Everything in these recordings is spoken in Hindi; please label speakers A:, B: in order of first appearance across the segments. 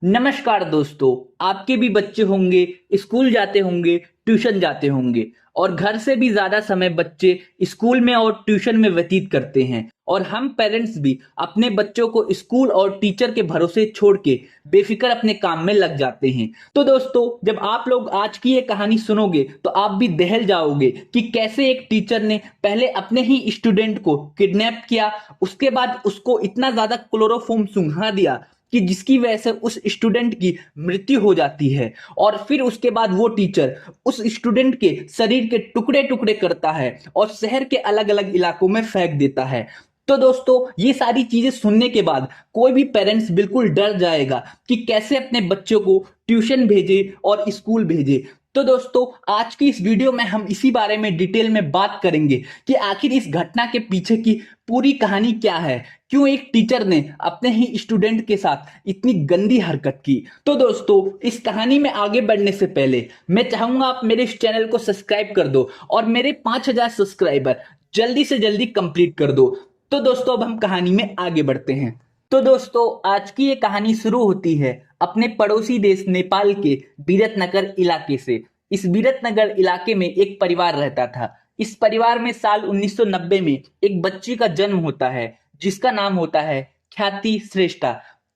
A: नमस्कार दोस्तों। आपके भी बच्चे होंगे, स्कूल जाते होंगे, ट्यूशन जाते होंगे और घर से भी ज्यादा समय बच्चे स्कूल में और ट्यूशन में व्यतीत करते हैं। और हम पेरेंट्स भी अपने बच्चों को स्कूल और टीचर के भरोसे छोड़ के बेफिक्र अपने काम में लग जाते हैं। तो दोस्तों, जब आप लोग आज की ये कहानी सुनोगे तो आप भी दहल जाओगे कि कैसे एक टीचर ने पहले अपने ही स्टूडेंट को किडनैप किया, उसके बाद उसको इतना ज्यादा क्लोरोफॉर्म सुंघा दिया कि जिसकी वजह से उस स्टूडेंट की मृत्यु हो जाती है। और फिर उसके बाद वो टीचर उस स्टूडेंट के शरीर के टुकड़े टुकड़े करता है और शहर के अलग अलग इलाकों में फेंक देता है। तो दोस्तों, ये सारी चीजें सुनने के बाद कोई भी पेरेंट्स बिल्कुल डर जाएगा कि कैसे अपने बच्चों को ट्यूशन भेजे और स्कूल भेजे। तो दोस्तों, आज की इस वीडियो में हम इसी बारे में डिटेल में बात करेंगे कि आखिर इस घटना के पीछे की पूरी कहानी क्या है, क्यों एक टीचर ने अपने ही स्टूडेंट के साथ इतनी गंदी हरकत की। तो दोस्तों, इस कहानी में आगे बढ़ने से पहले मैं चाहूंगा आप मेरे इस चैनल को सब्सक्राइब कर दो और मेरे 5000 सब्सक्राइबर जल्दी से जल्दी कंप्लीट कर दो। तो दोस्तों, अब हम कहानी में आगे बढ़ते हैं। तो दोस्तों, आज की ये कहानी शुरू होती है अपने पड़ोसी देश नेपाल के बीरतनगर इलाके से। इस बीरतनगर इलाके में एक परिवार रहता था। इस परिवार में साल 1990 में एक बच्ची का जन्म होता है जिसका नाम होता है ख्याति श्रेष्ठा।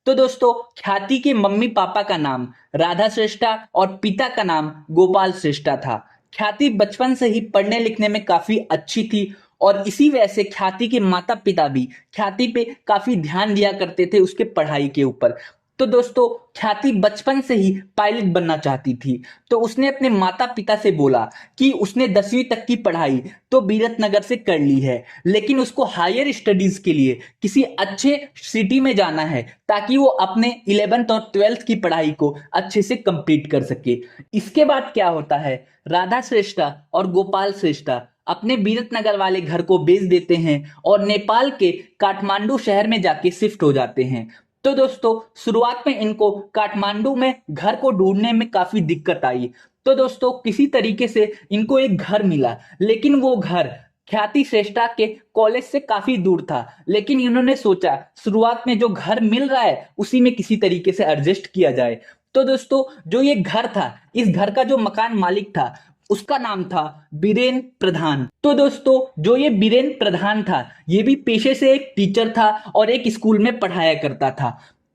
A: तो दोस्तों, ख्याति के मम्मी पापा का नाम राधा श्रेष्ठा और पिता का नाम गोपाल श्रेष्ठा था। ख्याति बचपन से ही पढ़ने लिखने में काफी अच्छी थी और इसी वजह से ख्याति के माता पिता भी ख्याति पे काफी ध्यान दिया करते थे उसके पढ़ाई के ऊपर। तो दोस्तों, ख्याति बचपन से ही पायलट बनना चाहती थी। तो उसने अपने माता पिता से बोला कि उसने 10वीं तक की पढ़ाई तो बीरतनगर से कर ली है, लेकिन उसको हायर स्टडीज के लिए किसी अच्छे सिटी में जाना है ताकि वो अपने 11th और 12th की पढ़ाई को अच्छे से कंप्लीट कर सके। इसके बाद क्या होता है, राधा श्रेष्ठा और गोपाल श्रेष्ठा अपने बीरतनगर वाले घर को बेच देते हैं और नेपाल के काठमांडू शहर में जाके शिफ्ट हो जाते हैं। तो दोस्तों, शुरुआत में इनको काठमांडू में घर को ढूंढने में काफी दिक्कत आई। तो दोस्तों, किसी तरीके से इनको एक घर मिला, लेकिन वो घर ख्याति श्रेष्ठा के कॉलेज से काफी दूर था। लेकिन इन्होंने सोचा शुरुआत में जो घर मिल रहा है उसी में किसी तरीके से एडजस्ट किया जाए। तो दोस्तों, जो ये घर था, इस घर का जो मकान मालिक था उसका नाम था बीरेन प्रधान। तो दोस्तों, जो ये बीरेन प्रधान था ये भी पेशे से एक टीचर था और एक स्कूल में पढ़ाया करता था।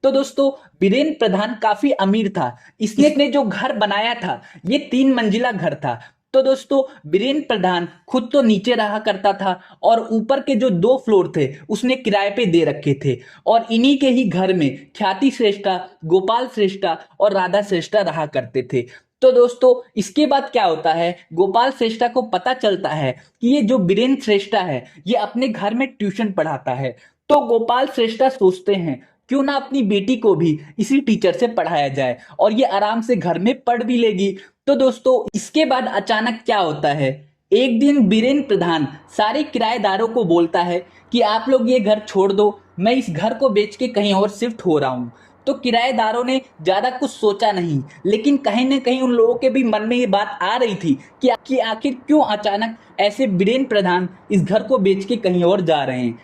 A: तो दोस्तों, बीरेन प्रधान काफी अमीर था। इसने जो घर बनाया था ये 3 मंजिला घर था। तो दोस्तों, बीरेन प्रधान खुद तो नीचे रहा करता था और ऊपर के जो 2 फ्लोर थे उसने किराए पे दे रखे थे। और इन्हीं के ही घर में ख्याति श्रेष्ठा, गोपाल श्रेष्ठा और राधा श्रेष्ठा रहा करते थे। तो दोस्तों, इसके बाद क्या होता है, गोपाल श्रेष्ठा को पता चलता है कि ये जो बीरेन श्रेष्ठा है ये अपने घर में ट्यूशन पढ़ाता है। तो गोपाल श्रेष्ठा सोचते हैं क्यों ना अपनी बेटी को भी इसी टीचर से पढ़ाया जाए और ये आराम से घर में पढ़ भी लेगी। तो दोस्तों, इसके बाद अचानक क्या होता है, एक दिन बीरेन प्रधान सारे किराएदारों को बोलता है कि आप लोग ये घर छोड़ दो, मैं इस घर को बेच के कहीं और शिफ्ट हो रहा हूं। तो किराएदारों ने ज्यादा कुछ सोचा नहीं, लेकिन कहीं ना कहीं उन लोगों के भी मन में ये बात आ रही थी कि आखिर क्यों अचानक ऐसे बीरेन प्रधान इस घर को बेच के कहीं और जा रहे हैं।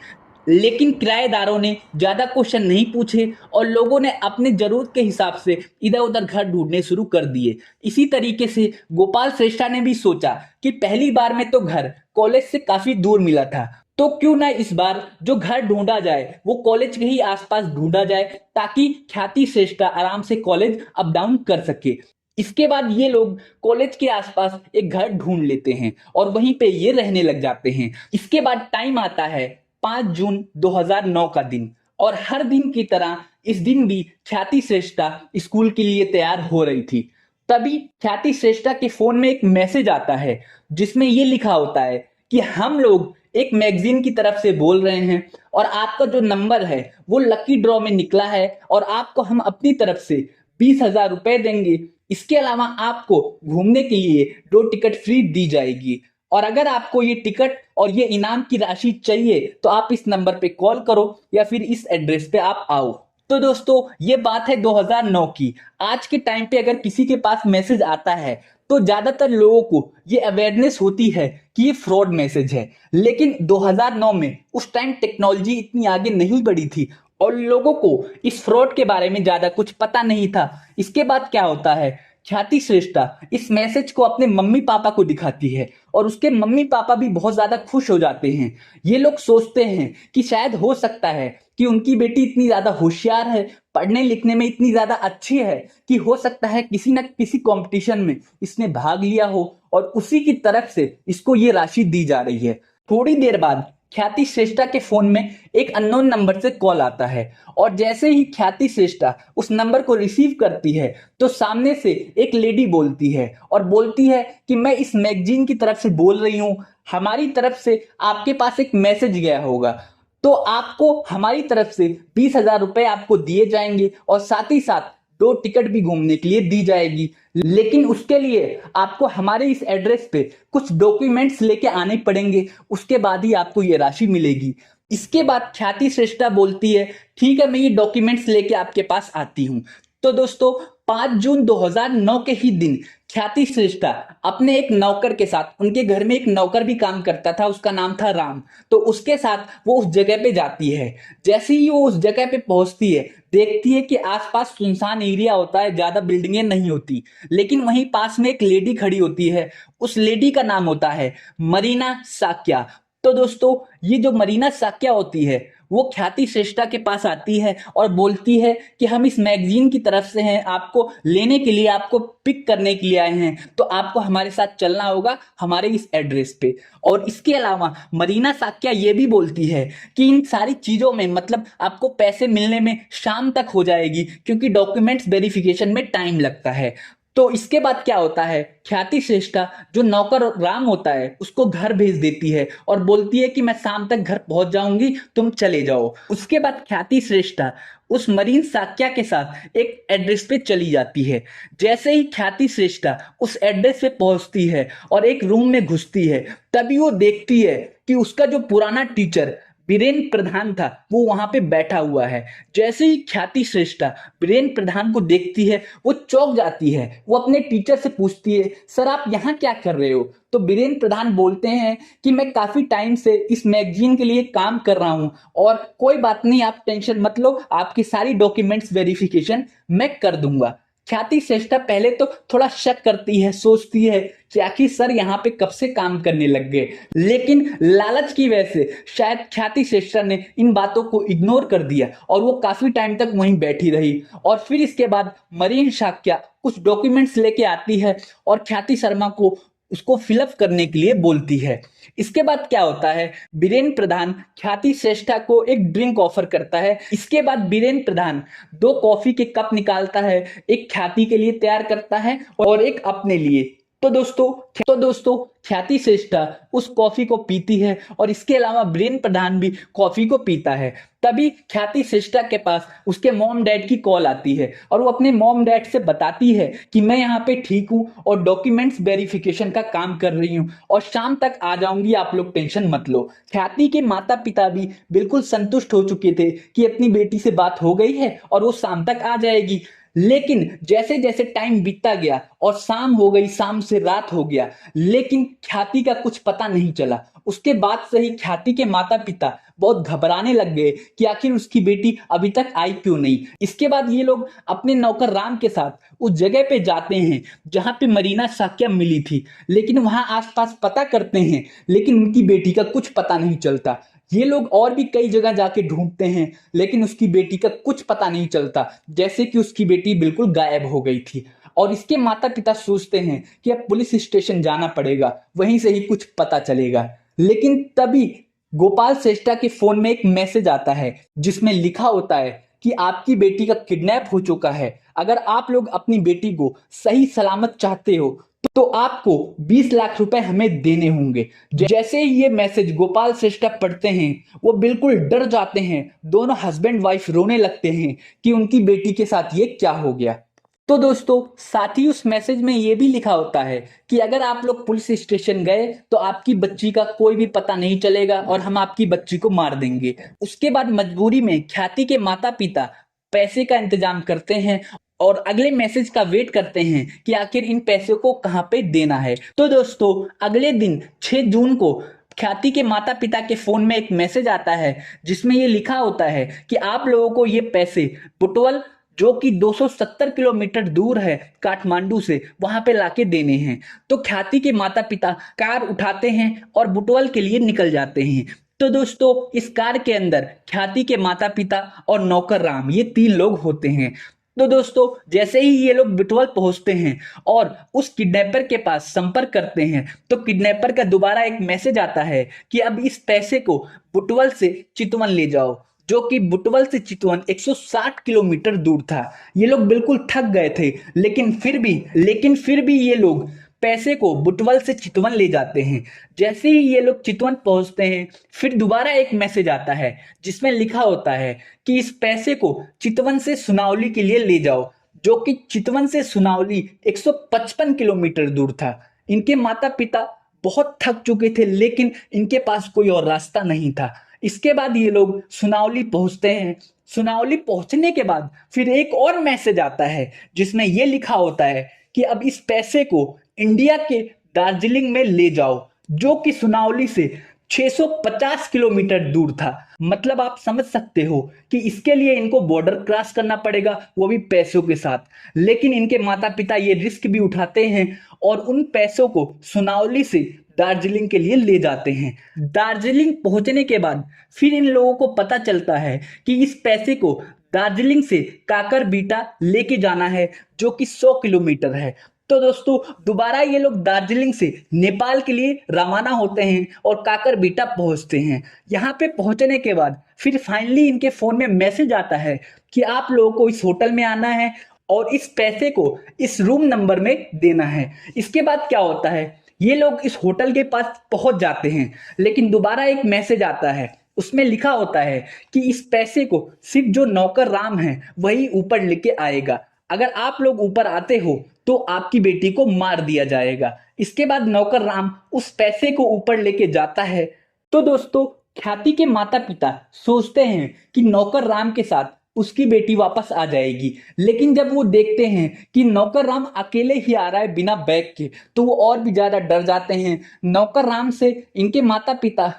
A: लेकिन किराएदारों ने ज्यादा क्वेश्चन नहीं पूछे और लोगों ने अपने जरूरत के हिसाब से इधर उधर घर ढूंढने शुरू कर दिए। इसी तरीके से गोपाल श्रेष्ठा ने भी सोचा कि पहली बार में तो घर कॉलेज से काफी दूर मिला था, तो क्यों ना इस बार जो घर ढूंढा जाए वो कॉलेज के ही आसपास ढूंढा जाए ताकि ख्याति श्रेष्ठा आराम से कॉलेज अप डाउन कर सके। इसके बाद ये लोग कॉलेज के आसपास एक घर ढूंढ लेते हैं और वहीं पे ये रहने लग जाते हैं। इसके बाद टाइम आता है 5 जून 2009 का दिन, और हर दिन की तरह इस दिन भी ख्याति श्रेष्ठा स्कूल के लिए तैयार हो रही थी। तभी ख्याति श्रेष्ठा के फोन में एक मैसेज आता है जिसमें ये लिखा होता है कि हम लोग एक मैगजीन की तरफ से बोल रहे हैं और आपका जो नंबर है वो लकी ड्रॉ में निकला है और आपको हम अपनी तरफ से 20,000 रुपए देंगे। इसके अलावा आपको घूमने के लिए 2 टिकट फ्री दी जाएगी और अगर आपको ये टिकट और ये इनाम की राशि चाहिए तो आप इस नंबर पे कॉल करो या फिर इस एड्रेस पे आप आओ। तो दोस्तों, ये बात है 2009 की। आज के टाइम पे अगर किसी के पास मैसेज आता है तो ज्यादातर लोगों को ये अवेयरनेस होती है कि ये फ्रॉड मैसेज है। लेकिन 2009 में उस टाइम टेक्नोलॉजी इतनी आगे नहीं बढ़ी थी और लोगों को इस फ्रॉड के बारे में ज्यादा कुछ पता नहीं था। इसके बाद क्या होता है, ख्याति श्रेष्ठा इस मैसेज को अपने मम्मी पापा को दिखाती है और उसके मम्मी पापा भी बहुत ज्यादा खुश हो जाते हैं। ये लोग सोचते हैं कि शायद हो सकता है कि उनकी बेटी इतनी ज्यादा होशियार है, पढ़ने लिखने में इतनी ज्यादा अच्छी है कि हो सकता है किसी न किसी कंपटीशन में इसने भाग लिया हो और उसी की तरफ से इसको ये राशि दी जा रही है। थोड़ी देर बाद ख्याति श्रेष्ठा के फोन में एक अननोन नंबर से कॉल आता है और जैसे ही ख्याति श्रेष्ठा उस नंबर को रिसीव करती है तो सामने से एक लेडी बोलती है और बोलती है कि मैं इस मैगजीन की तरफ से बोल रही हूँ, हमारी तरफ से आपके पास एक मैसेज गया होगा, तो आपको हमारी तरफ से 20,000 रुपए आपको दिए जाएंगे और साथ ही साथ 2 टिकट भी घूमने के लिए दी जाएगी। लेकिन उसके लिए आपको हमारे इस एड्रेस पे कुछ डॉक्यूमेंट्स लेके आने पड़ेंगे, उसके बाद ही आपको ये राशि मिलेगी। इसके बाद ख्याति श्रेष्ठा बोलती है ठीक है, मैं ये डॉक्यूमेंट्स लेके आपके पास आती हूँ। तो दोस्तों 5 जून 2009 के ही दिन ख्याति श्रेष्ठा अपने एक नौकर के साथ, उनके घर में एक नौकर भी काम करता था, उसका नाम था राम, तो उसके साथ वो उस जगह पे जाती है। जैसे ही वो उस जगह पे पहुंचती है, देखती है कि आसपास सुनसान एरिया होता है, ज्यादा बिल्डिंगें नहीं होती, लेकिन वहीं पास में एक लेडी खड़ी होती है। उस लेडी का नाम होता है मरीना साक्या। तो दोस्तों ये जो मरीना साक्या होती है वो ख्याति श्रेष्ठा के पास आती है और बोलती है कि हम इस मैगजीन की तरफ से हैं, आपको लेने के लिए, आपको पिक करने के लिए आए हैं, तो आपको हमारे साथ चलना होगा हमारे इस एड्रेस पे। और इसके अलावा मरीना साक्या ये भी बोलती है कि इन सारी चीजों में मतलब आपको पैसे मिलने में शाम तक हो जाएगी क्योंकि डॉक्यूमेंट्स वेरिफिकेशन में टाइम लगता है। तो इसके बाद क्या होता है, ख्याति श्रेष्ठा जो नौकर राम होता है उसको घर भेज देती है और बोलती है कि मैं शाम तक घर पहुंच जाऊंगी, तुम चले जाओ। उसके बाद ख्याति श्रेष्ठा उस मरीन साक्या के साथ एक एड्रेस पे चली जाती है। जैसे ही ख्याति श्रेष्ठा उस एड्रेस पे पहुंचती है और एक रूम में घुसती है, तभी वो देखती है कि उसका जो पुराना टीचर बीरेन प्रधान था वो वहां पे बैठा हुआ है। जैसे ही ख्याति श्रेष्ठा बीरेन प्रधान को देखती है वो चौंक जाती है। वो अपने टीचर से पूछती है सर आप यहाँ क्या कर रहे हो? तो बीरेन प्रधान बोलते हैं कि मैं काफी टाइम से इस मैगजीन के लिए काम कर रहा हूं और कोई बात नहीं, आप टेंशन मत लो, आपकी सारी डॉक्यूमेंट्स वेरिफिकेशन मैं कर दूंगा। ख्याति श्रेष्ठा पहले तो थोड़ा शक करती है, सोचती है कि आखिर सर यहाँ पे कब से काम करने लग गए, लेकिन लालच की वजह से शायद ख्याति श्रेष्ठा ने इन बातों को इग्नोर कर दिया और वो काफी टाइम तक वहीं बैठी रही। और फिर इसके बाद मरीन साक्या कुछ डॉक्यूमेंट्स लेके आती है और ख्याति शर्मा को उसको फिलअप करने के लिए बोलती है। इसके बाद क्या होता है, बीरेन प्रधान ख्याति श्रेष्ठा को एक ड्रिंक ऑफर करता है। इसके बाद बीरेन प्रधान 2 कॉफी के कप निकालता है, एक ख्याति के लिए तैयार करता है और एक अपने लिए। तो दोस्तों ख्याति श्रेष्ठा उस कॉफी को पीती है और इसके अलावा बीरेन प्रधान भी कॉफी को पीता है। तभी ख्याति श्रेष्ठा के पास उसके मॉम डैड की कॉल आती है और वो अपने मॉम डैड से बताती है कि मैं यहाँ पे ठीक हूँ और डॉक्यूमेंट्स वेरिफिकेशन का काम कर रही हूँ और शाम तक आ जाऊंगी, आप लोग टेंशन मत लो। ख्याति के माता पिता भी बिल्कुल संतुष्ट हो चुके थे कि अपनी बेटी से बात हो गई है और वो शाम तक आ जाएगी। लेकिन जैसे जैसे टाइम बीतता गया और शाम हो गई, शाम से रात हो गया, लेकिन ख्याति का कुछ पता नहीं चला। उसके बाद से ही ख्याति के माता पिता बहुत घबराने लग गए कि आखिर उसकी बेटी अभी तक आई क्यों नहीं। इसके बाद ये लोग अपने नौकर राम के साथ उस जगह पे जाते हैं जहां पे मरीना साक्या मिली थी, लेकिन वहां आसपास पता करते हैं, लेकिन उनकी बेटी का कुछ पता नहीं चलता। ये लोग और भी कई जगह जाके ढूंढते हैं, लेकिन उसकी बेटी का कुछ पता नहीं चलता, जैसे कि उसकी बेटी बिल्कुल गायब हो गई थी। और इसके माता पिता सोचते हैं कि अब पुलिस स्टेशन जाना पड़ेगा, वहीं से ही कुछ पता चलेगा। लेकिन तभी गोपाल श्रेष्ठा के फोन में एक मैसेज आता है जिसमें लिखा होता है कि आपकी बेटी का किडनैप हो चुका है, अगर आप लोग अपनी बेटी को सही सलामत चाहते हो तो आपको 20 लाख रुपए हमें देने होंगे। जैसे ही ये मैसेज गोपाल श्रेष्ठा पढ़ते हैं वो बिल्कुल डर जाते हैं, दोनों हस्बैंड वाइफ रोने लगते हैं कि उनकी बेटी के साथ ये क्या हो गया। तो दोस्तों साथ ही उस मैसेज में ये भी लिखा होता है कि अगर आप लोग पुलिस स्टेशन गए तो आपकी बच्ची का कोई भी पता नहीं चलेगा और हम आपकी बच्ची को मार देंगे। उसके बाद मजबूरी में ख्याति के माता पिता पैसे का इंतजाम करते हैं और अगले मैसेज का वेट करते हैं कि आखिर इन पैसों को कहां पे देना है। तो दोस्तों अगले दिन 6 जून को ख्याति के माता पिता के फोन में एक मैसेज आता है जिसमें ये लिखा होता है कि आप लोगों को ये पैसे बुटवल, जो कि 270 किलोमीटर दूर है काठमांडू से, वहां पे लाके देने हैं। तो ख्याति के माता पिता कार उठाते हैं और बुटवल के लिए निकल जाते हैं। तो दोस्तों, इस कार के अंदर ख्याति के माता पिता और नौकर राम, ये 3 लोग होते हैं। तो दोस्तों, जैसे ही ये लोग बुटवल पहुंचते हैं और उस किडनैपर के पास संपर्क करते हैं, तो किडनैपर का दोबारा एक मैसेज आता है कि अब इस पैसे को बुटवल से चितवन ले जाओ, जो कि बुटवल से चितवन 160 किलोमीटर दूर था। ये लोग बिल्कुल थक गए थे, लेकिन फिर भी ये लोग पैसे को बुटवल से चितवन ले जाते हैं। जैसे ही ये लोग चितवन पहुंचते हैं, फिर दोबारा एक मैसेज आता है जिसमें लिखा होता है कि इस पैसे को चितवन से सुनावली के लिए ले जाओ, जो कि चितवन से सुनावली 155 किलोमीटर दूर था। इनके माता पिता बहुत थक चुके थे, लेकिन इनके पास कोई और रास्ता नहीं था। इसके बाद ये लोग सुनावली पहुंचते हैं। सुनावली पहुंचने के बाद फिर एक और मैसेज आता है जिसमें ये लिखा होता है कि अब इस पैसे को इंडिया के दार्जिलिंग में ले जाओ, जो कि सुनावली से 650 किलोमीटर दूर था। मतलब आप समझ सकते हो कि इसके लिए इनको बॉर्डर क्रॉस करना पड़ेगा, वो भी पैसों के साथ। लेकिन इनके माता पिता ये रिस्क भी उठाते हैं और उन पैसों को सुनावली से दार्जिलिंग के लिए ले जाते हैं। दार्जिलिंग पहुंचने के बाद फिर इन लोगों को पता चलता है कि इस पैसे को दार्जिलिंग से काकरबीटा लेके जाना है, जो कि 100 किलोमीटर है। तो दोस्तों, दोबारा ये लोग दार्जिलिंग से नेपाल के लिए रवाना होते हैं और काकरबीटा पहुंचते हैं। यहाँ पे पहुंचने के बाद फिर फाइनली इनके फोन में मैसेज आता है कि आप लोगों को इस होटल में आना है और इस पैसे को इस रूम नंबर में देना है। इसके बाद क्या होता है, ये लोग इस होटल के पास पहुंच जाते हैं, लेकिन दोबारा एक मैसेज आता है। उसमें लिखा होता है कि इस पैसे को सिर्फ जो नौकर राम है वही ऊपर लेके आएगा। अगर आप लोग ऊपर आते हो तो आपकी बेटी को मार दिया जाएगा। इसके बाद नौकर राम उस पैसे को ऊपर लेके जाता है। तो दोस्तों, ख्याति के माता पिता सोचते हैं कि नौकर राम के साथ उसकी बेटी वापस आ जाएगी, लेकिन जब वो देखते हैं कि नौकर राम अकेले ही आ रहा है बिना बैग के, तो वो और भी ज्यादा डर जाते हैं। नौकर राम से इनके माता पिता,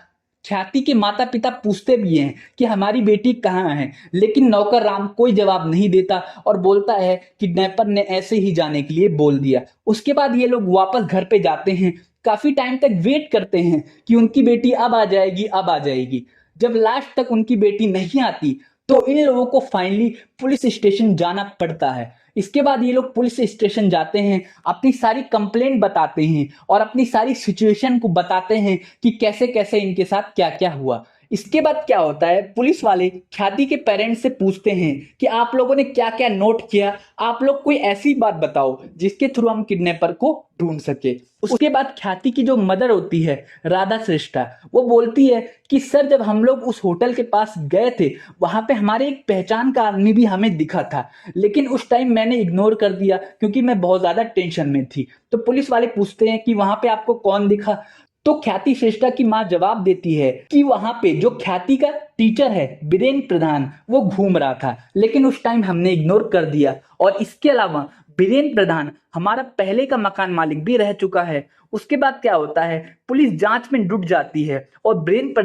A: ख्याति के माता पिता पूछते भी हैं कि हमारी बेटी कहाँ है, लेकिन नौकर राम कोई जवाब नहीं देता और बोलता है किडनैपर ने ऐसे ही जाने के लिए बोल दिया। उसके बाद ये लोग वापस घर पे जाते हैं। काफी टाइम तक वेट करते हैं कि उनकी बेटी अब आ जाएगी, अब आ जाएगी। जब लास्ट तक उनकी बेटी नहीं आती, तो इन लोगों को फाइनली पुलिस स्टेशन जाना पड़ता है। इसके बाद ये लोग पुलिस स्टेशन जाते हैं, अपनी सारी कंप्लेंट बताते हैं और अपनी सारी सिचुएशन को बताते हैं कि कैसे कैसे इनके साथ क्या क्या हुआ। इसके बाद क्या होता है, पुलिस वाले ख्याति के पेरेंट्स से पूछते हैं कि आप लोगों ने क्या क्या नोट किया, आप लोग कोई ऐसी बात बताओ जिसके थ्रू हम किडनैपर को ढूंढ सके। उसके बाद ख्याति की जो मदर होती है राधा श्रेष्ठा, वो बोलती है कि सर, जब हम लोग उस होटल के पास गए थे, वहां पे हमारे एक पहचान का आदमी भी हमें दिखा था, लेकिन उस टाइम मैंने इग्नोर कर दिया क्योंकि मैं बहुत ज्यादा टेंशन में थी। तो पुलिस वाले पूछते हैं कि वहां पे आपको कौन दिखा। तो ख्याति श्रेष्ठा की मां जवाब देती है कि वहां पे जो ख्याति का टीचर है बीरेन्द्र प्रधान, वो घूम रहा था, लेकिन उस टाइम हमने इग्नोर कर दिया। और इसके अलावा बीरेन्द्र प्रधान हमारा पहले का मकान मालिक भी रह चुका है। उसके बाद क्या होता है, पुलिस जांच में जुट जाती है और बीरेन्द्र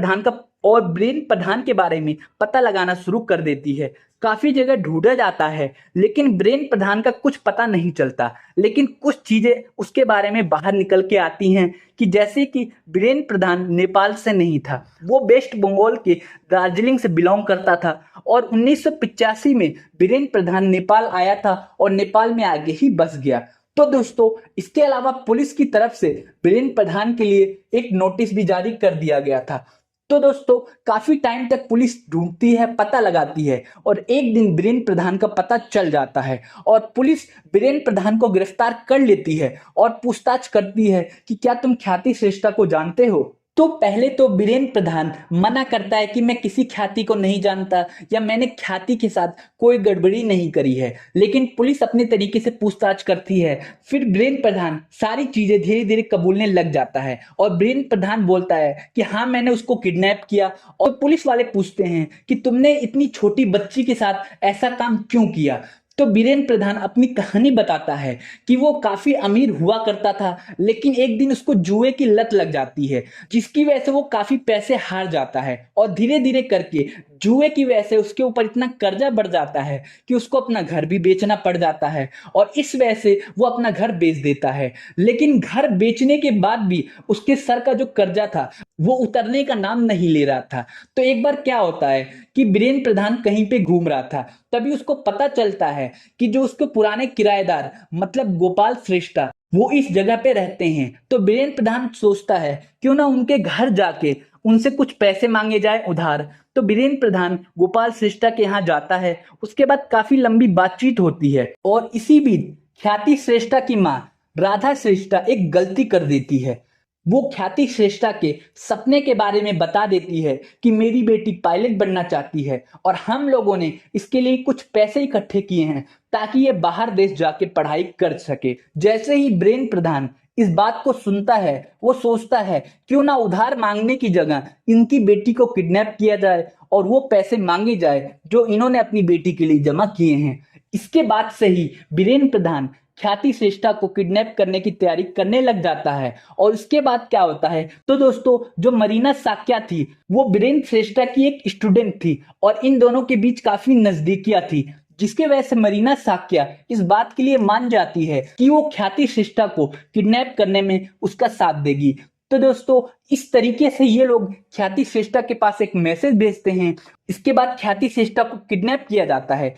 A: प्रधान के बारे में पता लगाना शुरू कर देती है। काफी जगह ढूंढा जाता है, लेकिन बीरेन्द्र प्रधान का कुछ पता नहीं चलता। लेकिन कुछ चीजें उसके बारे में बाहर निकल के आती हैं कि जैसे कि बीरेन्द्र प्रधान नेपाल से नहीं था, वो वेस्ट बंगाल के दार्जिलिंग से बिलोंग करता था और 1985 में बीरेन्द्र प्रधान नेपाल आया था और नेपाल में आगे ही बस गया। तो दोस्तों, इसके अलावा पुलिस की तरफ से बीरेन्द्र प्रधान के लिए एक नोटिस भी जारी कर दिया गया था। तो दोस्तों, काफी टाइम तक पुलिस ढूंढती है, पता लगाती है और एक दिन बीरेन्द्र प्रधान का पता चल जाता है और पुलिस बीरेन्द्र प्रधान को गिरफ्तार कर लेती है और पूछताछ करती है कि क्या तुम ख्याति श्रेष्ठा को जानते हो। तो पहले तो बीरेन्द्र प्रधान मना करता है कि मैं किसी ख्याति को नहीं जानता या मैंने ख्याति के साथ कोई गड़बड़ी नहीं करी है, लेकिन पुलिस अपने तरीके से पूछताछ करती है। फिर बीरेन्द्र प्रधान सारी चीजें धीरे धीरे कबूलने लग जाता है और बीरेन्द्र प्रधान बोलता है कि हाँ, मैंने उसको किडनैप किया। और पुलिस वाले पूछते हैं कि तुमने इतनी छोटी बच्ची के साथ ऐसा काम क्यों किया। तो बीरेन प्रधान अपनी कहानी बताता है कि वो काफी अमीर हुआ करता था, लेकिन एक दिन उसको जुए की लत लग जाती है, जिसकी वजह से वो काफी पैसे हार जाता है और धीरे धीरे करके जुए की वजह से उसके ऊपर इतना कर्जा बढ़ जाता है कि उसको अपना घर भी बेचना पड़ जाता है और इस वजह से वो अपना घर बेच देता है। लेकिन घर बेचने के बाद भी उसके सर का जो कर्जा था वो उतरने का नाम नहीं ले रहा था। तो एक बार क्या होता है कि बीरेन प्रधान कहीं पे घूम रहा था, तभी उसको पता चलता है कि जो उसके पुराने किराएदार मतलब गोपाल श्रेष्ठा वो इस जगह पे रहते हैं। तो बीरेन प्रधान सोचता है क्यों ना उनके घर जाके उनसे कुछ पैसे मांगे जाए उधार। तो बीरेन प्रधान गोपाल श्रेष्ठा के यहाँ जाता है। उसके बाद काफी लंबी बातचीत होती है और इसी बीच ख्याति श्रेष्ठा की माँ राधा श्रेष्ठा एक गलती कर देती है। वो ख्याति श्रेष्ठा के सपने के बारे में बता देती है कि मेरी बेटी पायलट बनना चाहती है और हम लोगों ने इसके लिए कुछ पैसे इकट्ठे किए हैं ताकि ये बाहर देश जाके पढ़ाई कर सके। जैसे ही बीरेन प्रधान इस बात को सुनता है वो सोचता है क्यों ना उधार मांगने की जगह इनकी बेटी को किडनैप किया जाए और वो पैसे मांगे जाए जो इन्होंने अपनी बेटी के लिए जमा किए हैं। इसके बाद से ही बीरेन प्रधान ख्याति श्रेष्ठा को किडनैप करने की तैयारी करने लग जाता है। और इसके बाद क्या होता है तो दोस्तों जो मरीना साक्या थी वो बीरेन श्रेष्ठा की एक स्टूडेंट थी और इन दोनों के बीच काफी नजदीकियां थी, जिसके वजह से मरीना साक्या इस बात के लिए मान जाती है कि वो ख्याति श्रेष्ठा को किडनैप करने में उसका साथ देगी। तो दोस्तों इस तरीके से ये लोग ख्याति श्रेष्ठा के पास एक मैसेज भेजते हैं। इसके बाद ख्याति श्रेष्ठा को किडनैप किया जाता है।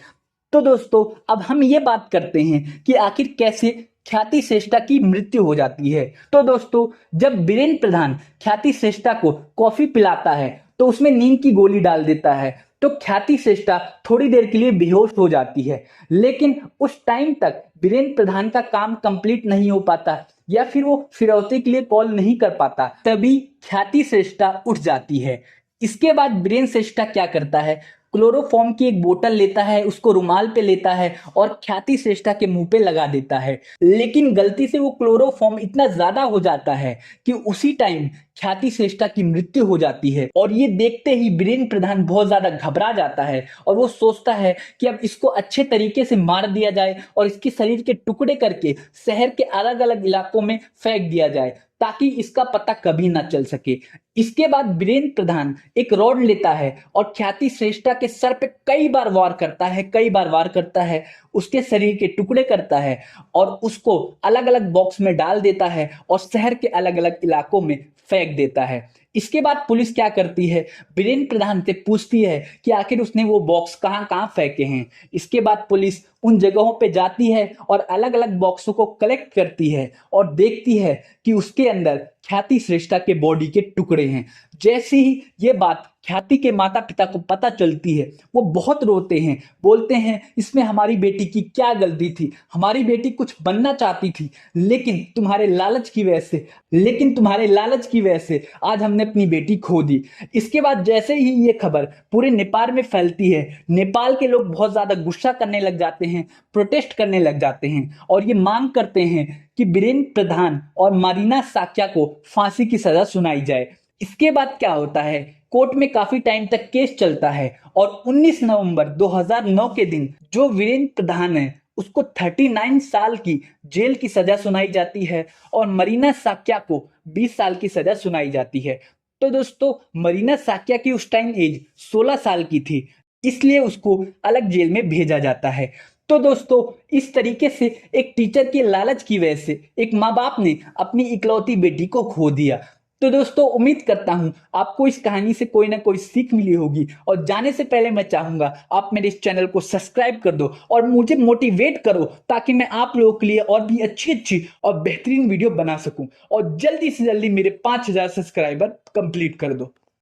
A: तो दोस्तों अब हम ये बात करते हैं कि आखिर कैसे ख्याति श्रेष्ठा की मृत्यु हो जाती है। तो दोस्तों जब बीरेन प्रधान ख्याति श्रेष्ठा को कॉफी पिलाता है तो उसमें नींद की गोली डाल देता है। तो ख्याति श्रेष्ठा थोड़ी देर के लिए बेहोश हो जाती है, लेकिन उस टाइम तक बीरेन प्रधान का काम कंप्लीट नहीं हो पाता या फिर वो फिरौती के लिए कॉल नहीं कर पाता। तभी ख्याति श्रेष्ठा उठ जाती है। इसके बाद बीरेन श्रेष्ठा क्या करता है, क्लोरोफॉर्म की एक बोतल लेता है, उसको रुमाल पे लेता है और ख्याति श्रेष्ठा के मुंह पे लगा देता है। लेकिन गलती से वो क्लोरोफॉर्म इतना ज्यादा हो जाता है कि उसी टाइम ख्याति श्रेष्ठा की मृत्यु हो जाती है। और ये देखते ही बीरेन प्रधान बहुत ज्यादा घबरा जाता है और वो सोचता है कि अब इसको अच्छे तरीके से मार दिया जाए और इसके शरीर के टुकड़े करके शहर के अलग अलग इलाकों में फेंक दिया जाए ताकि इसका पता कभी ना चल सके। इसके बाद बीरेन प्रधान एक रॉड लेता है और ख्याति श्रेष्ठा के सर पे कई बार वार करता है, उसके शरीर के टुकड़े करता है और उसको अलग अलग बॉक्स में डाल देता है और शहर के अलग अलग इलाकों में फेंक देता है। इसके बाद पुलिस क्या करती है, बीरेन प्रधान से पूछती है कि आखिर उसने वो बॉक्स कहाँ कहाँ फेंके हैं। इसके बाद पुलिस उन जगहों पे जाती है और अलग अलग बॉक्सों को कलेक्ट करती है और देखती है कि उसके अंदर ख्याति श्रेष्ठा के बॉडी के टुकड़े हैं। जैसे ही ये बात ख्याति के माता पिता को पता चलती है वो बहुत रोते हैं, बोलते हैं इसमें हमारी बेटी की क्या गलती थी, हमारी बेटी कुछ बनना चाहती थी लेकिन तुम्हारे लालच की वजह से आज हमने अपनी बेटी खो दी। इसके बाद जैसे ही ये खबर पूरे नेपाल में फैलती है, नेपाल के लोग बहुत ज्यादा गुस्सा करने लग जाते हैं, प्रोटेस्ट करने लग जाते हैं और ये मांग करते हैं कि बीरेन प्रधान और मरीना साक्या को फांसी की सजा सुनाई जाए। इसके बाद क्या होता है, कोर्ट में काफी टाइम तक केस चलता है और 19 नवंबर 2009 के दिन जो बीरेन प्रधान है उसको 39 साल की जेल की सजा सुनाई जाती है और मरीना साक्या को 20 साल की सजा सुनाई जाती है। तो दोस्तों मरीना साक्या की उस टाइम एज 16 साल की थी, इसलिए उसको अलग जेल में भेजा जाता है। तो दोस्तों इस तरीके से एक टीचर के लालच की वजह से एक माँ बाप ने अपनी इकलौती बेटी को खो दिया। तो दोस्तों उम्मीद करता हूं आपको इस कहानी से कोई ना कोई सीख मिली होगी और जाने से पहले मैं चाहूंगा आप मेरे इस चैनल को सब्सक्राइब कर दो और मुझे मोटिवेट करो ताकि मैं आप लोगों के लिए और भी अच्छी और बेहतरीन वीडियो बना सकूं और जल्दी से जल्दी मेरे 5000 सब्सक्राइबर कंप्लीट कर दो।